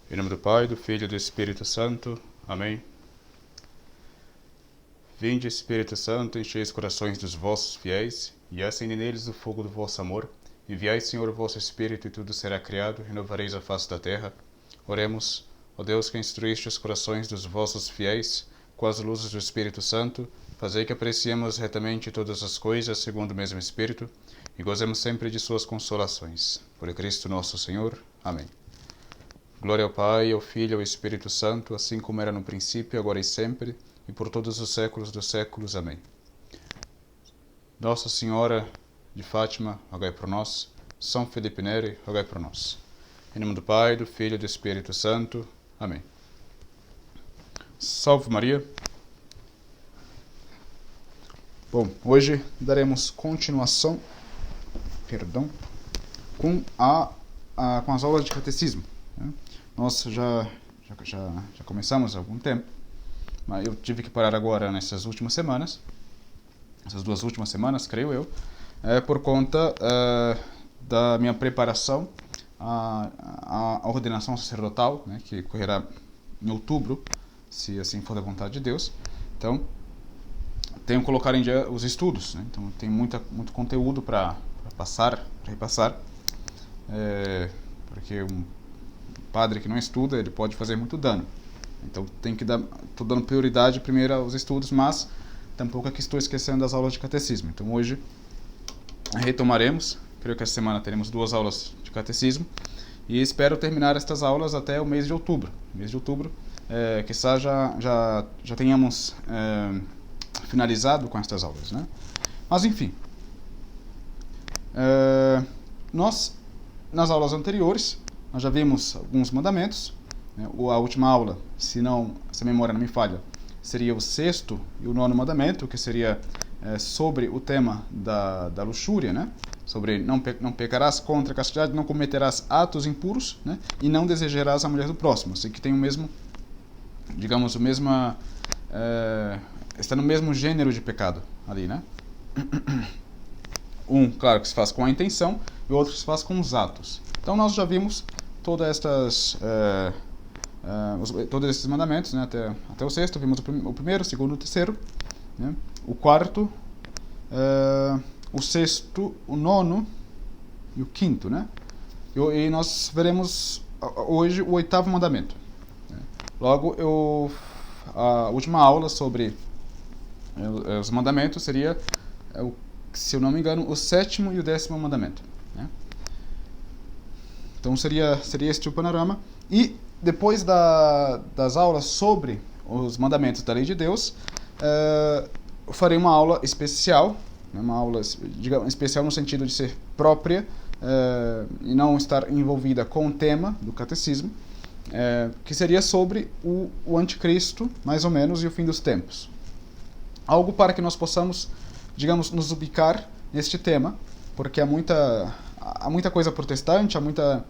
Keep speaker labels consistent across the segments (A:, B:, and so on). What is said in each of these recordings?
A: Em nome do Pai, do Filho e do Espírito Santo. Amém. Vinde, Espírito Santo, enchei os corações dos vossos fiéis, e acende neles o fogo do vosso amor. Enviai, Senhor, o vosso Espírito, e tudo será criado, e renovareis a face da terra. Oremos, ó Deus, que instruíste os corações dos vossos fiéis, com as luzes do Espírito Santo, fazei que apreciemos retamente todas as coisas, segundo o mesmo Espírito, e gozemos sempre de suas consolações. Por Cristo nosso Senhor. Amém. Glória ao Pai, ao Filho e ao Espírito Santo, assim como era no princípio, agora e sempre, e por todos os séculos dos séculos. Amém. Nossa Senhora de Fátima, rogai por nós. São Felipe Neri, rogai por nós. Em nome do Pai, do Filho e do Espírito Santo. Amém. Salve Maria. Bom, hoje daremos continuação, com as aulas de catecismo. Nós já começamos há algum tempo, mas eu tive que parar agora nessas últimas semanas, essas 2 últimas semanas, creio eu, por conta da minha preparação à ordenação sacerdotal, né, que ocorrerá em outubro, se assim for da vontade de Deus. Então, tenho que colocar em dia os estudos, né? Então tem muito conteúdo para repassar, porque um padre que não estuda, ele pode fazer muito dano. Então estou dando prioridade primeiro aos estudos, mas tampouco aqui estou esquecendo das aulas de catecismo. Então hoje retomaremos, creio que essa semana teremos 2 aulas de catecismo, e espero terminar estas aulas até o mês de outubro. Quizá já tenhamos finalizado com estas aulas, né? Mas enfim, nós nas aulas anteriores nós já vimos alguns mandamentos, né? A última aula, se a memória não me falha, seria o 6º e o 9º mandamento, que seria sobre o tema da luxúria, né? Sobre não pecarás contra a castidade, não cometerás atos impuros, né? E não desejarás a mulher do próximo. Assim que tem o mesmo, digamos, está no mesmo gênero de pecado ali, né? Claro, que se faz com a intenção, e o outro que se faz com os atos. Então nós já vimos todos esses mandamentos, né? Até o 6º, vimos o 1º, o 2º, o 3º, né? O 4º, o 6º, o 9º e o 5º, né? E nós veremos hoje o 8º mandamento, né? Logo, a última aula sobre os mandamentos seria, se eu não me engano, o 7º e o 10º mandamento, né? Então seria este o panorama. E depois das aulas sobre os mandamentos da lei de Deus, eu farei uma aula especial, né? Uma aula, digamos, especial no sentido de ser própria, e não estar envolvida com o tema do catecismo, que seria sobre o anticristo, mais ou menos, e o fim dos tempos. Algo para que nós possamos, digamos, nos ubicar neste tema, porque há muita coisa protestante, há muita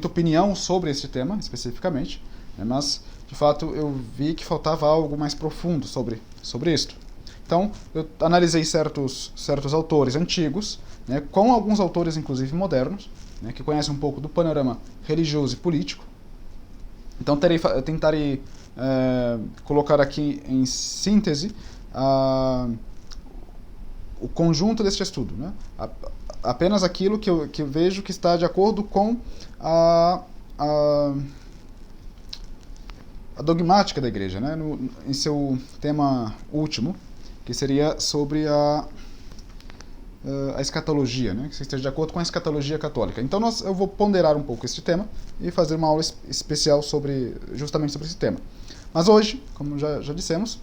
A: opinião sobre este tema, especificamente, né? Mas, de fato, eu vi que faltava algo mais profundo sobre isto. Então, eu analisei certos autores antigos, né, com alguns autores, inclusive, modernos, né, que conhecem um pouco do panorama religioso e político. Então, tentarei colocar aqui em síntese o conjunto deste estudo, né? Apenas aquilo que eu vejo que está de acordo com a dogmática da Igreja, né? Em seu tema último, que seria sobre a escatologia, né? Que esteja de acordo com a escatologia católica. Então eu vou ponderar um pouco este tema e fazer uma aula especial justamente sobre esse tema. Mas hoje, como já dissemos,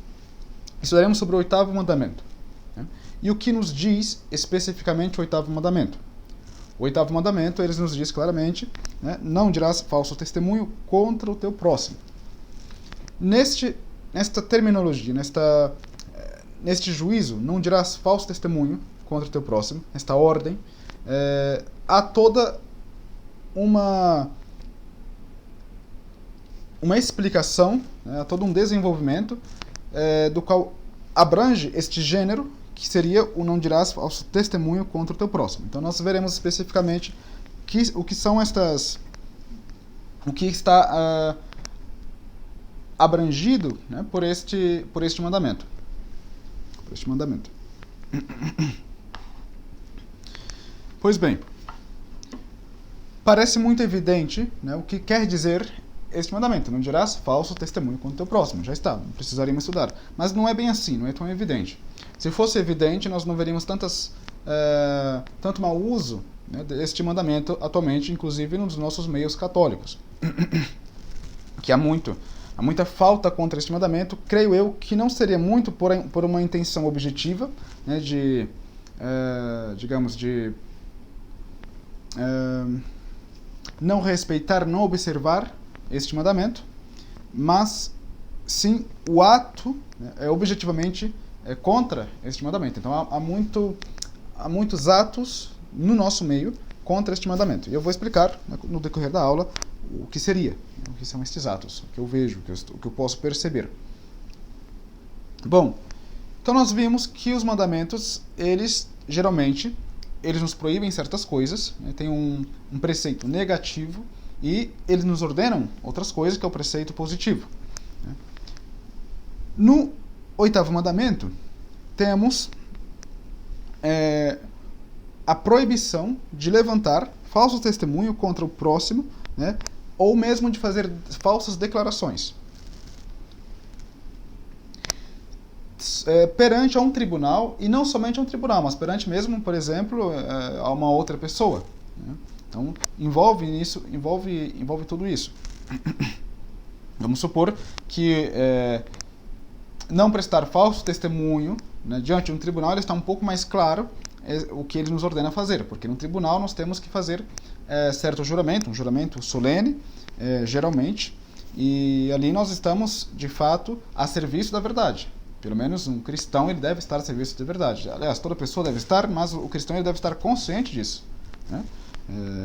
A: estudaremos sobre o 8º mandamento, né? E o que nos diz especificamente o 8º mandamento? O 8º mandamento, ele nos diz claramente, né, não dirás falso testemunho contra o teu próximo. Nesta terminologia, neste juízo, não dirás falso testemunho contra o teu próximo, nesta ordem, há toda uma explicação, né, há todo um desenvolvimento do qual abrange este gênero, que seria o não dirás falso testemunho contra o teu próximo. Então nós veremos especificamente o que são estas o que está abrangido, né, por este mandamento. Por este mandamento. Pois bem, parece muito evidente, né, o que quer dizer este mandamento. Não dirás falso testemunho contra o teu próximo. Já está, não precisaríamos estudar. Mas não é bem assim, não é tão evidente. Se fosse evidente, nós não veríamos tanto mau uso, né, deste mandamento atualmente, inclusive nos nossos meios católicos. Que há muita falta contra este mandamento. Creio eu que não seria muito por uma intenção objetiva, né, digamos, de não respeitar, não observar este mandamento, mas sim o ato, né, objetivamente contra este mandamento. Então há muitos atos no nosso meio contra este mandamento. E eu vou explicar, né, no decorrer da aula o que são estes atos, o que eu vejo, o que eu posso perceber. Bom, então nós vimos que os mandamentos, geralmente, eles nos proíbem certas coisas, né, tem um preceito negativo, e eles nos ordenam outras coisas, que é o preceito positivo. No 8º mandamento, temos a proibição de levantar falso testemunho contra o próximo, né, ou mesmo de fazer falsas declarações. Perante a um tribunal, e não somente a um tribunal, mas perante mesmo, por exemplo, a uma outra pessoa, né? Então, envolve tudo isso. Vamos supor que não prestar falso testemunho, né, diante de um tribunal, ele está um pouco mais claro o que ele nos ordena fazer, porque no tribunal nós temos que fazer certo juramento, um juramento solene, geralmente, e ali nós estamos, de fato, a serviço da verdade. Pelo menos um cristão, ele deve estar a serviço da verdade. Aliás, toda pessoa deve estar, mas o cristão ele deve estar consciente disso, né?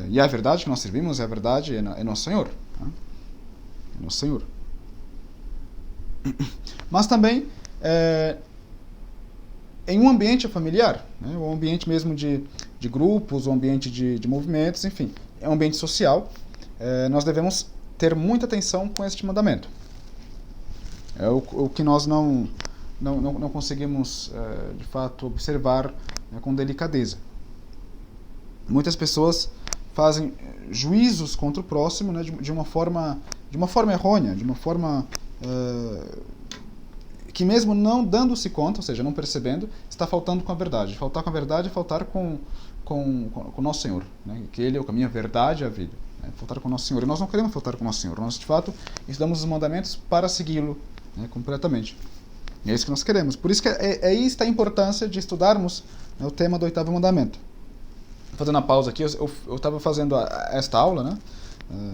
A: E a verdade que nós servimos, a verdade é nosso Senhor, né? É nosso Senhor. Mas também em um ambiente familiar, né? Um ambiente mesmo de grupos, um ambiente de movimentos, enfim, é um ambiente social, nós devemos ter muita atenção com este mandamento. É o que nós não conseguimos, de fato, observar, né, com delicadeza. Muitas pessoas fazem juízos contra o próximo, né, de uma forma errônea, de uma forma que mesmo não dando-se conta, ou seja, não percebendo, está faltando com a verdade. Faltar com a verdade é faltar com o nosso Senhor, né, que Ele é o caminho, a verdade e a vida. Né, faltar com o nosso Senhor. E nós não queremos faltar com o nosso Senhor. Nós, de fato, estudamos os mandamentos para segui-lo, né, completamente. E é isso que nós queremos. Por isso que aí está a importância de estudarmos, né, o tema do 8º mandamento. Fazendo a pausa aqui, eu estava fazendo esta aula, né?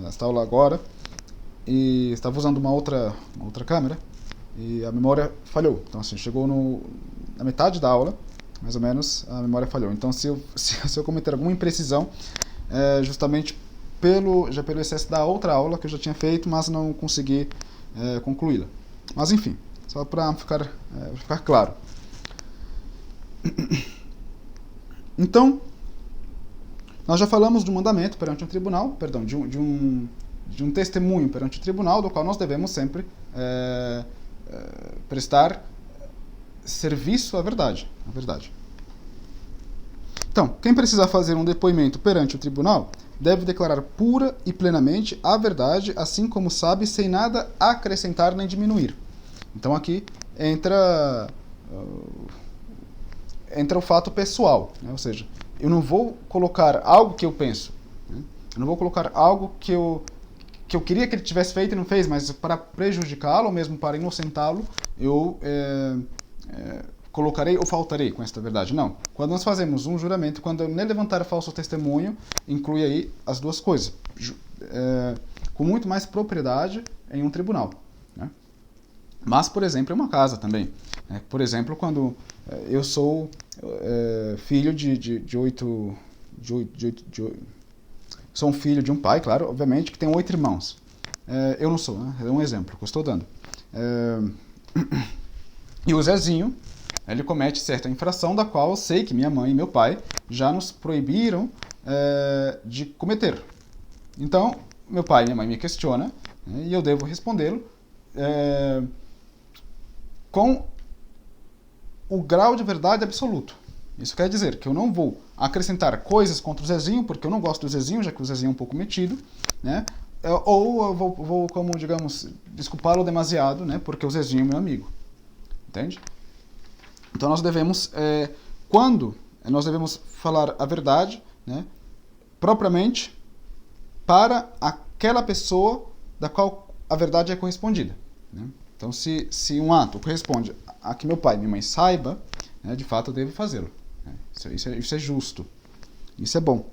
A: Esta aula agora, e estava usando uma outra câmera, e a memória falhou. Então, assim, chegou na metade da aula, mais ou menos, a memória falhou. Então, se eu cometer alguma imprecisão, justamente pelo excesso da outra aula que eu já tinha feito, mas não consegui concluí-la. Mas, enfim, só para ficar claro. Então, nós já falamos de um mandamento perante um tribunal, perdão, de um testemunho perante o tribunal, do qual nós devemos sempre prestar serviço à verdade. Então, quem precisar fazer um depoimento perante o tribunal deve declarar pura e plenamente a verdade, assim como sabe, sem nada acrescentar nem diminuir. Então aqui entra o fato pessoal, né? Ou seja, eu não vou colocar algo que eu penso, né? Eu não vou colocar algo que eu queria que ele tivesse feito e não fez, mas para prejudicá-lo ou mesmo para inocentá-lo, eu colocarei ou faltarei com esta verdade. Não. Quando nós fazemos um juramento, quando eu nem levantar falso testemunho, inclui aí as duas coisas, com muito mais propriedade em um tribunal, né? Mas, por exemplo, em uma casa também, né? Por exemplo, quando eu sou filho sou um filho de um pai, claro, obviamente, que tem 8 irmãos. Eu não sou, né? É um exemplo que eu estou dando. E o Zezinho, ele comete certa infração da qual eu sei que minha mãe e meu pai já nos proibiram de cometer. Então, meu pai e minha mãe me questionam, né, e eu devo respondê-lo com o grau de verdade absoluto. Isso quer dizer que eu não vou acrescentar coisas contra o Zezinho, porque eu não gosto do Zezinho, já que o Zezinho é um pouco metido, né? Ou eu vou como, digamos, desculpá-lo demasiado, né? Porque o Zezinho é meu amigo. Entende? Então nós devemos, quando nós devemos falar a verdade, né? Propriamente para aquela pessoa da qual a verdade é correspondida, né? Então, se um ato corresponde a que meu pai e minha mãe saiba, né, de fato eu devo fazê-lo. Né? Isso é justo. Isso é bom.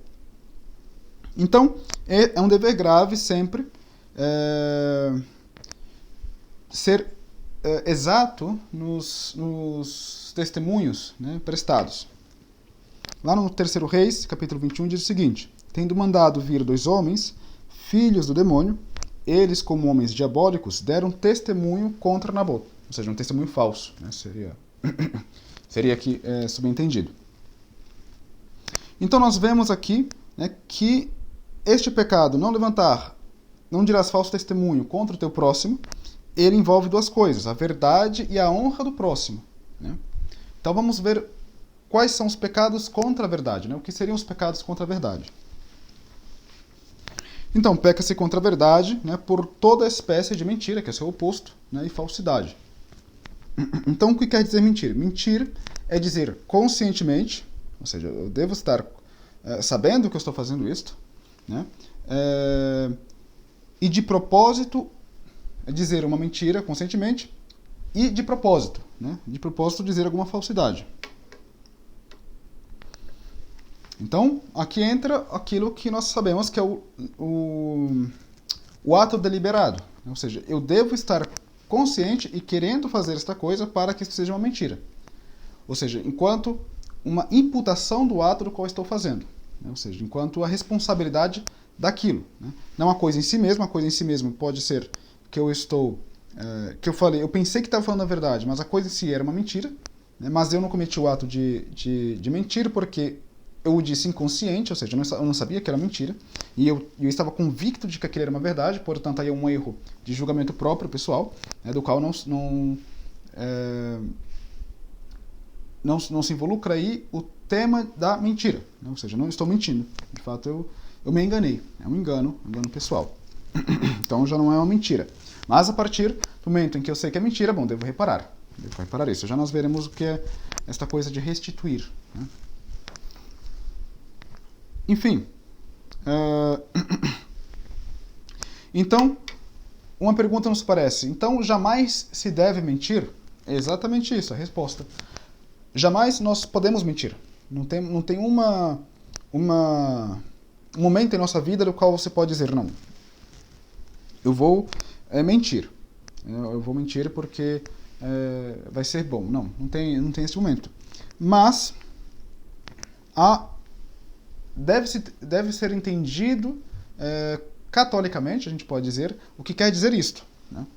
A: Então, é um dever grave sempre ser exato nos testemunhos, né, prestados. Lá no 3º Reis, capítulo 21, diz o seguinte: tendo mandado vir 2 homens, filhos do demônio, eles, como homens diabólicos, deram testemunho contra Nabote. Ou seja, um testemunho falso, né? Seria aqui subentendido. Então nós vemos aqui, né, que este pecado, não dirás falso testemunho contra o teu próximo, ele envolve 2 coisas, a verdade e a honra do próximo, né? Então vamos ver quais são os pecados contra a verdade, né? O que seriam os pecados contra a verdade? Então, peca-se contra a verdade, né, por toda espécie de mentira, que é o seu oposto, né, e falsidade. Então, o que quer dizer mentir? Mentir é dizer conscientemente, ou seja, eu devo estar sabendo que eu estou fazendo isto, né, e de propósito é dizer uma mentira conscientemente e de propósito, né, dizer alguma falsidade. Então, aqui entra aquilo que nós sabemos que é o ato deliberado. Ou seja, eu devo estar consciente e querendo fazer esta coisa para que isso seja uma mentira. Ou seja, enquanto uma imputação do ato do qual estou fazendo. Né? Ou seja, enquanto a responsabilidade daquilo. Né? Não a coisa em si mesma. A coisa em si mesma pode ser que eu estou... eu pensei que estava falando a verdade, mas a coisa em si era uma mentira. Né? Mas eu não cometi o ato de mentir porque... eu o disse inconsciente, ou seja, eu não sabia que era mentira, e eu estava convicto de que aquilo era uma verdade, portanto aí é um erro de julgamento próprio, pessoal, né, do qual não se involucra aí o tema da mentira, né, ou seja, não estou mentindo, de fato eu me enganei, é um engano pessoal. Então já não é uma mentira. Mas a partir do momento em que eu sei que é mentira, bom, devo reparar isso. Já nós veremos o que é esta coisa de restituir, né? Enfim, então, uma pergunta nos parece, então jamais se deve mentir? É exatamente isso, a resposta. Jamais nós podemos mentir. Não tem um momento em nossa vida no qual você pode dizer, não, eu vou mentir. Eu vou mentir porque vai ser bom. Não tem esse momento. Mas, deve ser entendido catolicamente, a gente pode dizer, o que quer dizer isto, né?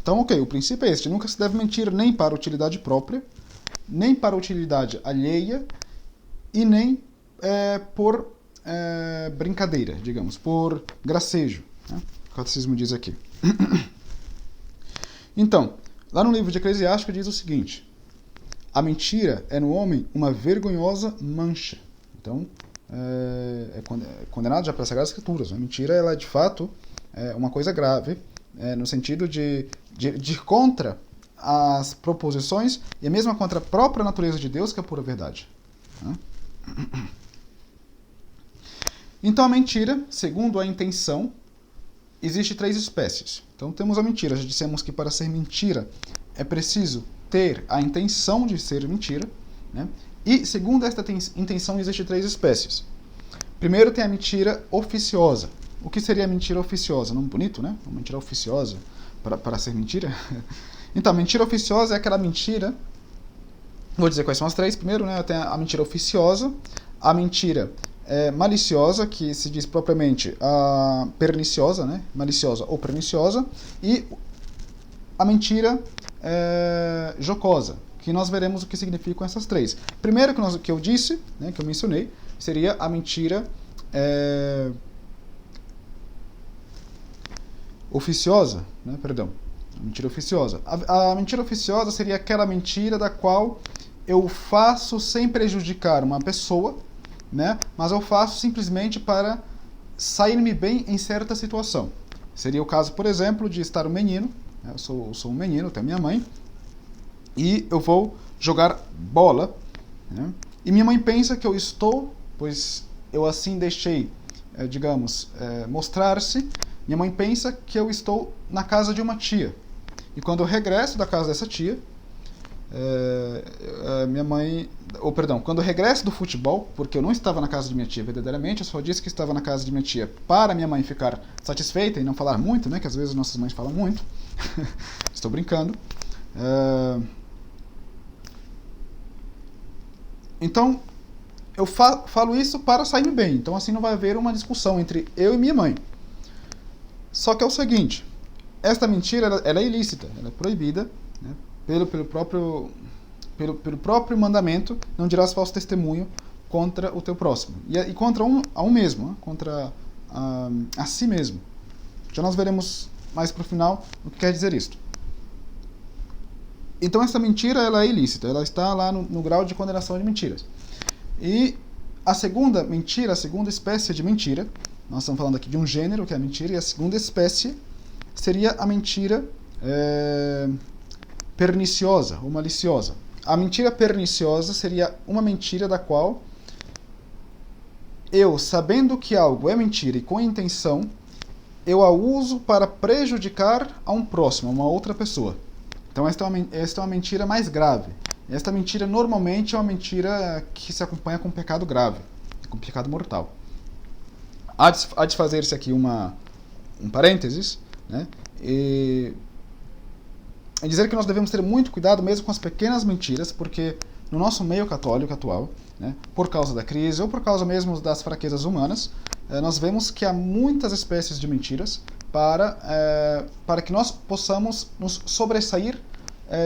A: Então, ok, o princípio é este: nunca se deve mentir nem para utilidade própria, nem para utilidade alheia, e nem por brincadeira, digamos, por gracejo, né? O catecismo diz aqui. Então, lá no livro de Eclesiástico diz o seguinte: a mentira é no homem uma vergonhosa mancha. Então, é condenado já pelas Sagradas Escrituras. A mentira, ela é de fato uma coisa grave, no sentido de ir contra as proposições e mesmo contra a própria natureza de Deus, que é a pura verdade. Então a mentira, segundo a intenção, existe 3 espécies. Então temos a mentira. Já dissemos que para ser mentira é preciso ter a intenção de ser mentira, né? E, segundo esta intenção, existem 3 espécies. Primeiro tem a mentira oficiosa. O que seria a mentira oficiosa? Nome bonito, né? Uma mentira oficiosa para ser mentira. Então, a mentira oficiosa é aquela mentira... Vou dizer quais são as 3. Primeiro, né, tem a mentira oficiosa, a mentira maliciosa, que se diz propriamente a perniciosa, né? Maliciosa ou perniciosa, e a mentira jocosa, que nós veremos o que significam essas 3. Primeiro que eu disse, né, que eu mencionei, seria a mentira oficiosa, né? Perdão, a mentira oficiosa. A mentira oficiosa seria aquela mentira da qual eu faço sem prejudicar uma pessoa, né? Mas eu faço simplesmente para sair-me bem em certa situação. Seria o caso, por exemplo, de estar um menino, né? Eu sou um menino, tenho minha mãe, e eu vou jogar bola, né? E minha mãe pensa que eu estou, pois eu assim deixei, digamos, mostrar-se, minha mãe pensa que eu estou na casa de uma tia. E quando eu regresso da casa dessa tia, minha mãe... quando eu regresso do futebol, porque eu não estava na casa de minha tia verdadeiramente, eu só disse que estava na casa de minha tia para minha mãe ficar satisfeita e não falar muito, né? Que às vezes nossas mães falam muito. Estou brincando. Então, eu falo isso para sair bem. Então, assim não vai haver uma discussão entre eu e minha mãe. Só que é o seguinte, esta mentira ela é ilícita, ela é proibida, né, pelo próprio mandamento, não dirás falso testemunho contra o teu próximo. E contra a um mesmo, né, contra a si mesmo. Já nós veremos mais para o final o que quer dizer isto. Então essa mentira ela é ilícita, ela está lá no grau de condenação de mentiras. E a segunda mentira, a segunda espécie de mentira, nós estamos falando aqui de um gênero, que é a mentira, e a segunda espécie seria a mentira perniciosa ou maliciosa. A mentira perniciosa seria uma mentira da qual eu, sabendo que algo é mentira e com intenção, eu a uso para prejudicar a um próximo, a uma outra pessoa. Então esta é uma mentira mais grave. Esta mentira normalmente é uma mentira que se acompanha com um pecado grave, com um pecado mortal. Há de fazer-se aqui um parênteses, né? E dizer que nós devemos ter muito cuidado mesmo com as pequenas mentiras, porque no nosso meio católico atual, né, por causa da crise ou por causa mesmo das fraquezas humanas, nós vemos que há muitas espécies de mentiras para que nós possamos nos sobressair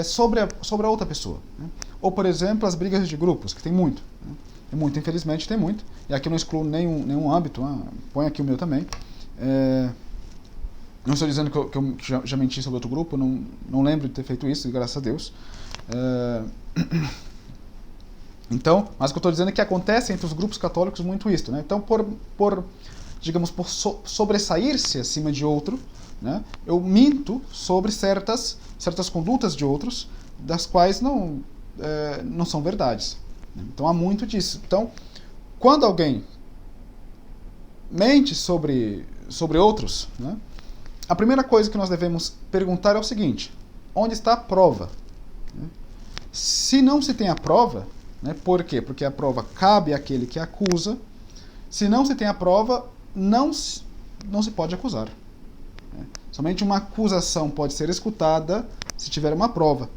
A: sobre a outra pessoa, né? Ou, por exemplo, as brigas de grupos, que tem muito, né? Tem muito, infelizmente tem muito, e aqui eu não excluo nenhum âmbito, né? Põe aqui o meu também. Não estou dizendo que eu já menti sobre outro grupo, não lembro de ter feito isso, graças a Deus. Então, mas o que eu estou dizendo é que acontece entre os grupos católicos muito isso, né? Então, por sobressair-se acima de outro, né, eu minto sobre certas condutas de outros, das quais não são verdades. Então, há muito disso. Então, quando alguém mente sobre outros, né, a primeira coisa que nós devemos perguntar é o seguinte: onde está a prova? Se não se tem a prova, né, por quê? Porque a prova cabe àquele que acusa. Se não se tem a prova, não se pode acusar. Somente uma acusação pode ser escutada se tiver uma prova.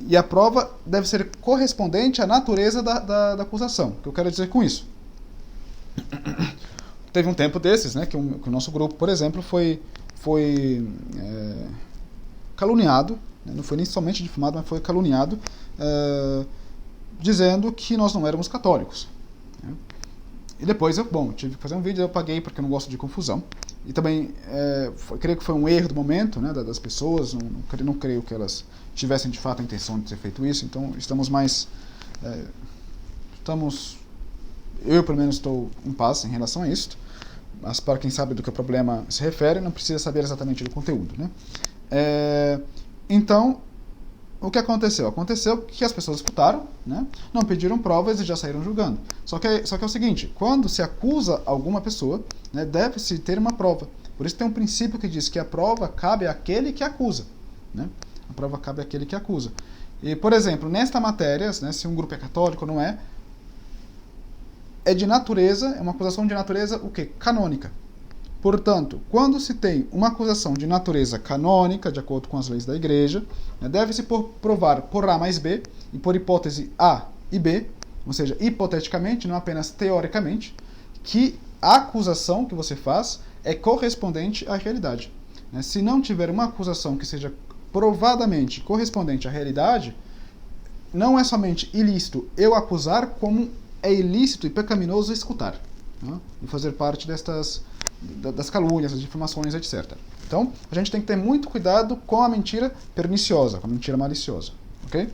A: E a prova deve ser correspondente à natureza da acusação. O que eu quero dizer com isso? Teve um tempo desses, né, que o nosso grupo, por exemplo, foi caluniado, né, não foi nem somente difamado, mas foi caluniado, dizendo que nós não éramos católicos. Né? E depois eu tive que fazer um vídeo, eu apaguei porque eu não gosto de confusão. E também, creio que foi um erro do momento, né, das pessoas, não creio que elas tivessem de fato a intenção de ter feito isso, então eu pelo menos estou em paz em relação a isso, mas para quem sabe do que o problema se refere, não precisa saber exatamente do conteúdo, né? Então, o que aconteceu? Aconteceu que as pessoas escutaram, né, não pediram provas e já saíram julgando. Só que é o seguinte, quando se acusa alguma pessoa, né, deve-se ter uma prova. Por isso tem um princípio que diz que a prova cabe àquele que acusa. Né? A prova cabe àquele que acusa. E, por exemplo, nesta matéria, né, se um grupo é católico ou não é de natureza, é uma acusação de natureza o quê? Canônica. Portanto, quando se tem uma acusação de natureza canônica, de acordo com as leis da Igreja, deve-se provar por A mais B, e por hipótese A e B, ou seja, hipoteticamente, não apenas teoricamente, que a acusação que você faz é correspondente à realidade. Se não tiver uma acusação que seja provadamente correspondente à realidade, não é somente ilícito eu acusar, como é ilícito e pecaminoso escutar, né? E fazer parte das calúnias, das difamações, etc. Então, a gente tem que ter muito cuidado com a mentira perniciosa, com a mentira maliciosa, ok?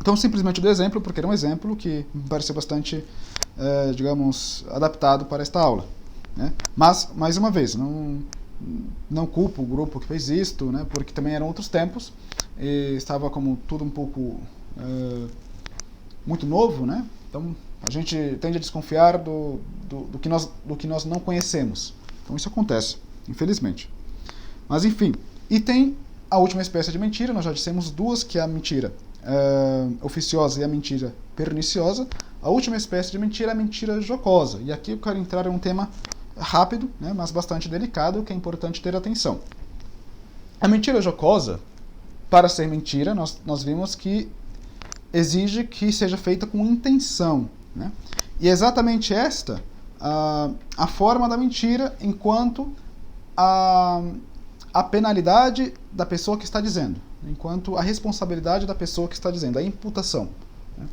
A: Então, simplesmente do exemplo, porque era um exemplo que me pareceu bastante, digamos, adaptado para esta aula, né? Mas, mais uma vez, não culpo o grupo que fez isto, né? Porque também eram outros tempos, e estava como tudo um pouco muito novo, né? Então, a gente tende a desconfiar do que nós não conhecemos. Então, isso acontece, infelizmente. Mas, enfim, e tem a última espécie de mentira, nós já dissemos duas, que é a mentira oficiosa e a mentira perniciosa. A última espécie de mentira é a mentira jocosa. E aqui eu quero entrar em um tema rápido, né, mas bastante delicado, que é importante ter atenção. A mentira jocosa, para ser mentira, nós vimos que exige que seja feita com intenção, né? E é exatamente esta a forma da mentira, enquanto a penalidade da pessoa que está dizendo, enquanto a responsabilidade da pessoa que está dizendo, a imputação, né?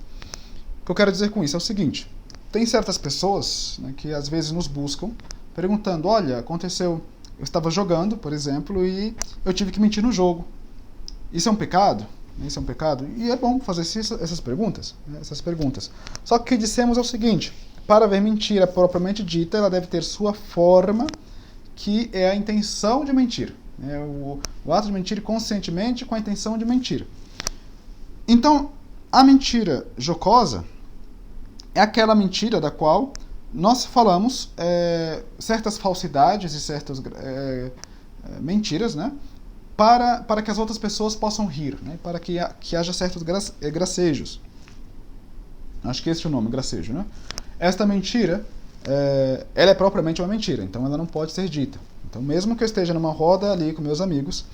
A: O que eu quero dizer com isso é o seguinte: tem certas pessoas, né, que às vezes nos buscam perguntando, olha, aconteceu, eu estava jogando, por exemplo, e eu tive que mentir no jogo. Isso é um pecado? Isso é um pecado? E é bom fazer essas perguntas, né, Só que o que dissemos é o seguinte: para haver mentira propriamente dita, ela deve ter sua forma, que é a intenção de mentir. O ato de mentir conscientemente com a intenção de mentir. Então, a mentira jocosa é aquela mentira da qual nós falamos certas falsidades e certas mentiras, né, para que as outras pessoas possam rir, né, para que haja certos gracejos. Acho que esse é o nome, gracejo, né? Esta mentira, ela é propriamente uma mentira, então ela não pode ser dita. Então, mesmo que eu esteja numa roda ali com meus amigos,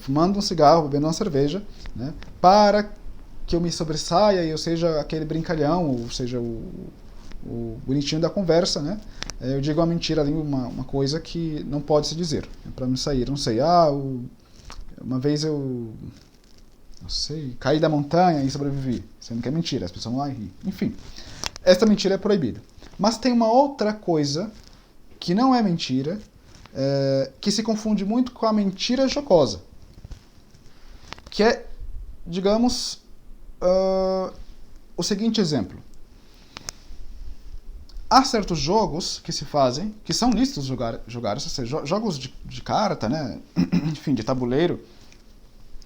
A: fumando um cigarro, bebendo uma cerveja, né, para que eu me sobressaia e eu seja aquele brincalhão, ou seja, o bonitinho da conversa, né, eu digo uma mentira ali, uma coisa que não pode se dizer, para me sair. Não sei, uma vez eu não sei, caí da montanha e sobrevivi, sendo que é mentira, as pessoas vão lá e rir. Enfim, esta mentira é proibida. Mas tem uma outra coisa que não é mentira, que se confunde muito com a mentira jocosa, que é, digamos, o seguinte exemplo. Há certos jogos que se fazem, que são lícitos jogar, ou seja, jogos de carta, né? Enfim, de tabuleiro,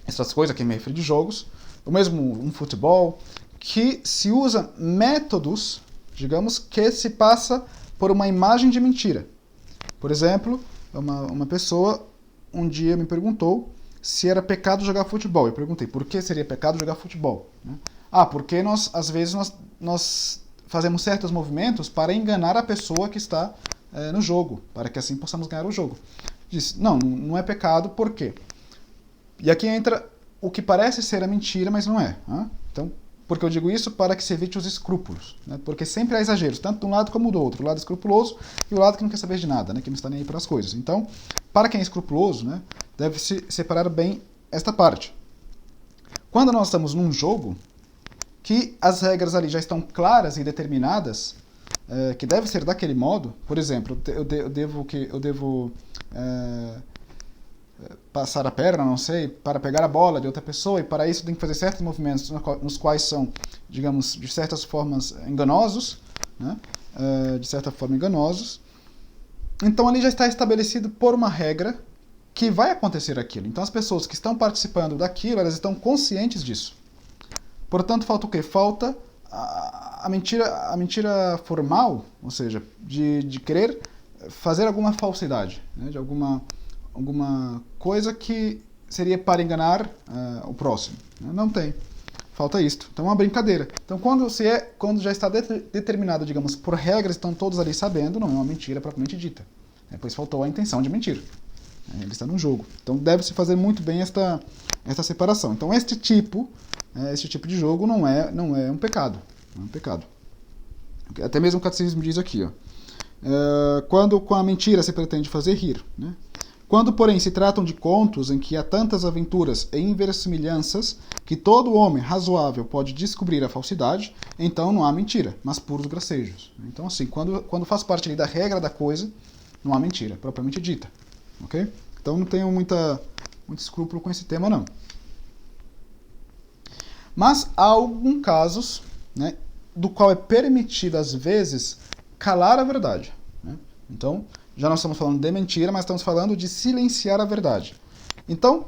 A: essas coisas que me refiro de jogos, ou mesmo um futebol, que se usa métodos, digamos, que se passa por uma imagem de mentira. Por exemplo, uma pessoa um dia me perguntou se era pecado jogar futebol. Eu perguntei, por que seria pecado jogar futebol? Porque às vezes nós fazemos certos movimentos para enganar a pessoa que está no jogo, para que assim possamos ganhar o jogo. Disse, não é pecado, por quê? E aqui entra o que parece ser a mentira, mas não é. Então, porque eu digo isso para que se evite os escrúpulos, né? Porque sempre há exageros, tanto de um lado como do outro. O lado escrupuloso e o lado que não quer saber de nada, né? Que não está nem aí para as coisas. Então, para quem é escrupuloso, né, deve-se separar bem esta parte. Quando nós estamos num jogo, que as regras ali já estão claras e determinadas, que deve ser daquele modo, por exemplo, eu devo passar a perna, não sei, para pegar a bola de outra pessoa, e para isso tem que fazer certos movimentos nos quais são, digamos, de certas formas enganosos, né? De certa forma enganosos. Então ali já está estabelecido por uma regra que vai acontecer aquilo. Então as pessoas que estão participando daquilo, elas estão conscientes disso. Portanto, falta o quê? Falta a mentira formal, ou seja, de querer fazer alguma falsidade, né? De alguma coisa que seria para enganar o próximo. Não tem. Falta isto. Então é uma brincadeira. Então quando já está determinado, digamos, por regras, estão todos ali sabendo, não é uma mentira propriamente dita. Pois faltou a intenção de mentir. Ele está num jogo. Então deve-se fazer muito bem esta separação. Então este tipo de jogo não é um pecado. Não é um pecado. Até mesmo o catecismo diz aqui, quando com a mentira se pretende fazer rir, né? Quando, porém, se tratam de contos em que há tantas aventuras e inverssemelhanças que todo homem razoável pode descobrir a falsidade, então não há mentira, mas puros gracejos. Então, assim, quando faz parte ali da regra da coisa, não há mentira propriamente dita, ok? Então não tenho muito escrúpulo com esse tema, não. Mas há alguns casos, né, do qual é permitido, às vezes, calar a verdade, né? Então, já não estamos falando de mentira, mas estamos falando de silenciar a verdade. Então,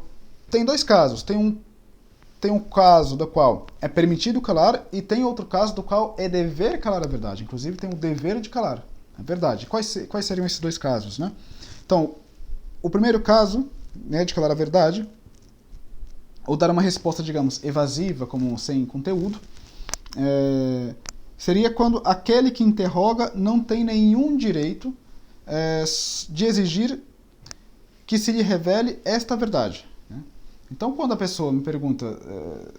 A: tem dois casos. Tem um caso do qual é permitido calar e tem outro caso do qual é dever calar a verdade. Inclusive, tem o dever de calar a verdade. Quais seriam esses dois casos, né? Então, o primeiro caso, né, de calar a verdade, ou dar uma resposta, digamos, evasiva, como sem conteúdo, seria quando aquele que interroga não tem nenhum direito de exigir que se lhe revele esta verdade, né? Então, quando a pessoa me pergunta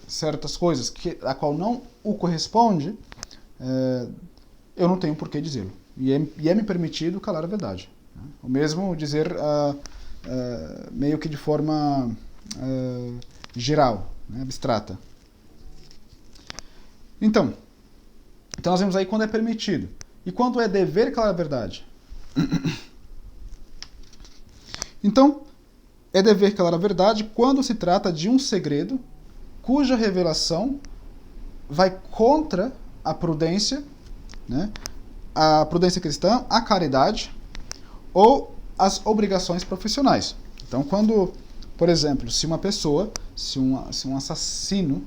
A: certas coisas a qual não o corresponde, eu não tenho por que dizê-lo. E é me permitido calar a verdade, né? O mesmo dizer meio que de forma geral, né, abstrata. Então, nós vemos aí quando é permitido. E quando é dever calar a verdade? Então, é dever calar a verdade quando se trata de um segredo cuja revelação vai contra a prudência, né, a prudência cristã, a caridade ou as obrigações profissionais. Então, quando, por exemplo, se uma pessoa, se um assassino,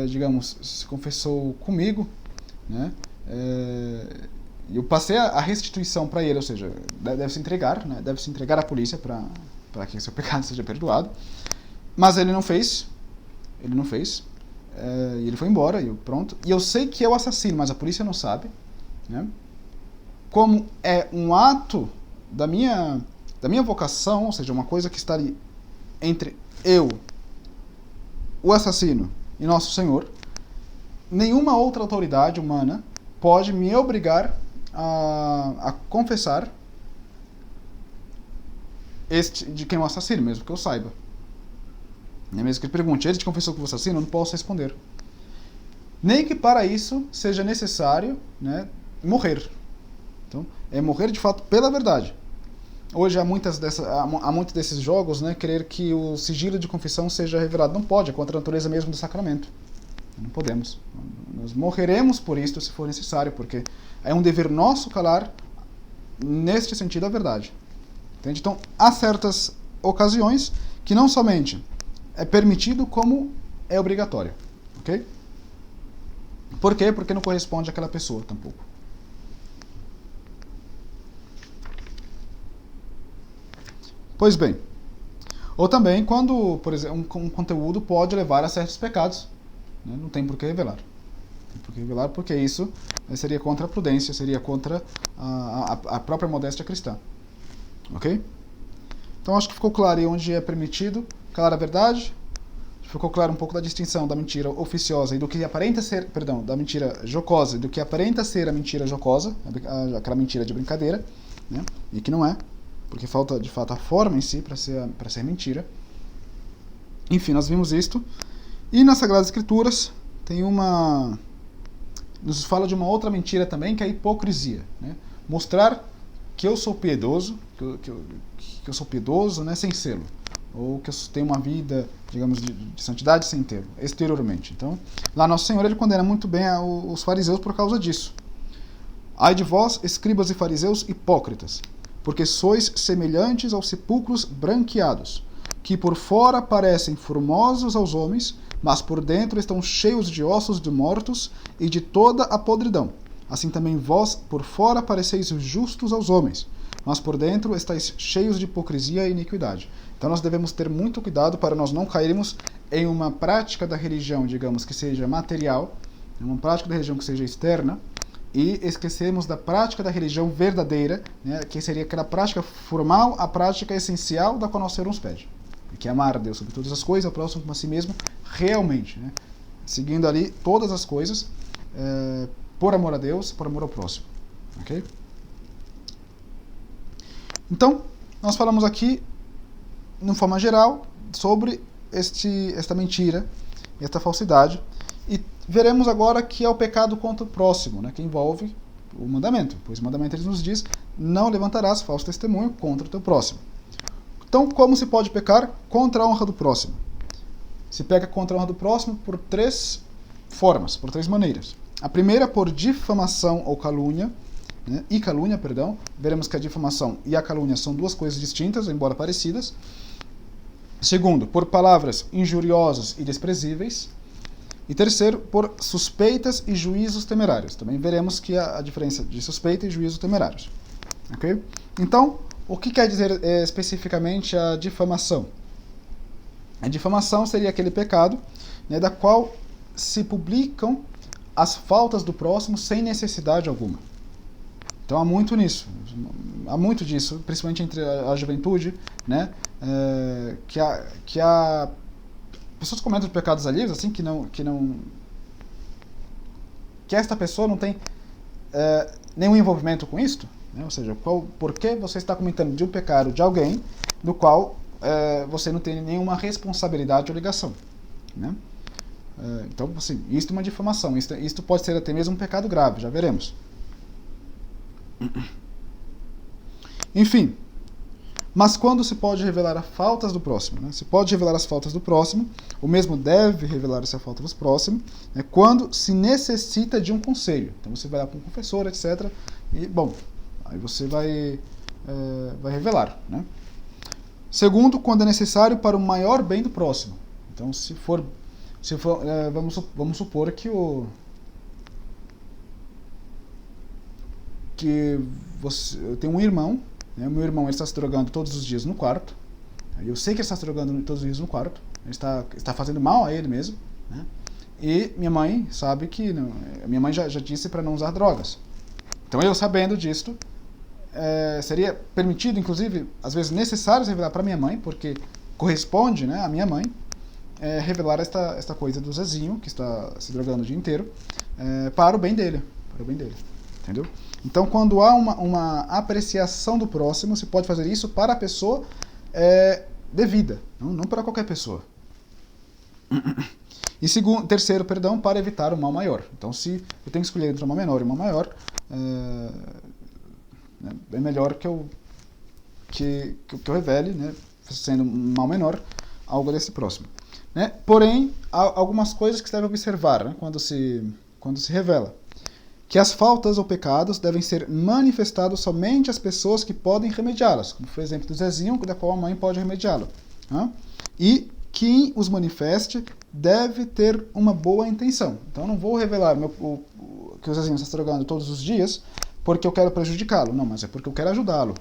A: digamos, se confessou comigo, né, eu passei a restituição para ele, ou seja, deve se entregar, né, deve se entregar à polícia para que seu pecado seja perdoado, mas ele não fez, e ele foi embora, e pronto, e eu sei que é o assassino, mas a polícia não sabe, né? Como é um ato da minha vocação, ou seja, uma coisa que está ali entre eu, o assassino e Nosso Senhor, nenhuma outra autoridade humana pode me obrigar a confessar de quem é o assassino, mesmo que eu saiba. Mesmo que ele pergunte, ele te confessou que o assassino? Eu não posso responder. Nem que para isso seja necessário, né, morrer. Então, é morrer de fato pela verdade. Hoje há muitos desses jogos, né, querer que o sigilo de confissão seja revelado. Não pode, é contra a natureza mesmo do sacramento. Não podemos. Nós morreremos por isto se for necessário, porque é um dever nosso calar, neste sentido, a verdade. Entende? Então, há certas ocasiões que não somente é permitido, como é obrigatório. Ok? Por quê? Porque não corresponde àquela pessoa, tampouco. Pois bem, ou também quando, por exemplo, um conteúdo pode levar a certos pecados, né? Não tem por que revelar. Não tem por que revelar porque isso seria contra a prudência, seria contra a própria modéstia cristã. Ok? Então acho que ficou claro aí onde é permitido calar a verdade. Ficou claro um pouco da distinção da mentira oficiosa e do que aparenta ser, perdão, da mentira jocosa e do que aparenta ser a mentira jocosa, aquela mentira de brincadeira, né? E que não é, porque falta de fato a forma em si para ser mentira. Enfim, nós vimos isto. E nas Sagradas Escrituras nos fala de uma outra mentira também, que é a hipocrisia, né? Mostrar que eu sou piedoso, que eu sou piedoso, né, sem sê-lo, ou que eu tenho uma vida, digamos, de santidade sem ter, exteriormente. Então, lá Nosso Senhor, ele condena muito bem os fariseus por causa disso. Ai de vós, escribas e fariseus hipócritas, porque sois semelhantes aos sepulcros branqueados, que por fora parecem formosos aos homens, mas por dentro estão cheios de ossos de mortos e de toda a podridão. Assim também vós, por fora, pareceis justos aos homens, mas por dentro estáis cheios de hipocrisia e iniquidade. Então nós devemos ter muito cuidado para nós não cairmos em uma prática da religião, digamos, que seja material, uma prática da religião que seja externa, e esquecemos da prática da religião verdadeira, né, que seria aquela prática formal, a prática essencial da qual nosso Senhor nos pede, que é amar a Deus sobre todas as coisas, ao próximo como a si mesmo, realmente, né, seguindo ali todas as coisas, por amor a Deus, por amor ao próximo. Ok? Então, nós falamos aqui, de forma geral, sobre esta mentira, esta falsidade, e veremos agora que é o pecado contra o próximo, né, que envolve o mandamento, pois o mandamento ele nos diz, não levantarás falso testemunho contra o teu próximo. Então, como se pode pecar contra a honra do próximo? Se peca contra a honra do próximo por 3 formas, por 3 maneiras. A primeira, por difamação ou calúnia, né? E calúnia, perdão. Veremos que a difamação e a calúnia são 2 coisas distintas, embora parecidas. Segundo, por palavras injuriosas e desprezíveis. E terceiro, por suspeitas e juízos temerários. Também veremos que há a diferença de suspeita e juízo temerários. Ok? Então, o que quer dizer especificamente a difamação? A difamação seria aquele pecado, né, da qual se publicam as faltas do próximo sem necessidade alguma. Então há muito nisso, há muito disso, principalmente entre a juventude, né, que há pessoas comentam de pecados alheios assim que esta pessoa não tem nenhum envolvimento com isto, né? Ou seja, por que você está comentando de um pecado de alguém do qual você não tem nenhuma responsabilidade ou ligação, né? Então, assim, isto é uma difamação, isto pode ser até mesmo um pecado grave, já veremos. Enfim, mas quando se pode revelar as faltas do próximo, né? Se pode revelar as faltas do próximo, o mesmo deve revelar essa falta do próximo, né? Quando se necessita de um conselho. Então você vai lá para um confessor, etc. E, bom, aí você vai revelar, né? Segundo, quando é necessário para o maior bem do próximo. Então, vamos supor que eu tenho um irmão, né? O meu irmão ele está se drogando todos os dias no quarto. Eu sei que ele está se drogando todos os dias no quarto. Ele está fazendo mal a ele mesmo, né? E minha mãe sabe que... minha mãe já disse para não usar drogas. Então, eu sabendo disto, seria permitido, inclusive, às vezes necessário revelar para minha mãe, porque corresponde, né, à minha mãe, revelar esta coisa do Zezinho, que está se drogando o dia inteiro, para o bem dele. Entendeu? Então, quando há uma apreciação do próximo, se pode fazer isso para a pessoa devida, não para qualquer pessoa. E terceiro, para evitar o mal maior. Então, se eu tenho que escolher entre o mal menor e o mal maior, é melhor que eu revele, né, sendo um mal menor, algo desse próximo. Né? Porém, há algumas coisas que se deve observar, né, quando se revela. Que as faltas ou pecados devem ser manifestados somente às pessoas que podem remediá-las, como foi o exemplo do Zezinho, da qual a mãe pode remediá-lo. Né? E quem os manifeste deve ter uma boa intenção. Então, eu não vou revelar que o Zezinho está se drogando todos os dias porque eu quero prejudicá-lo. Não, mas é porque eu quero ajudá-lo.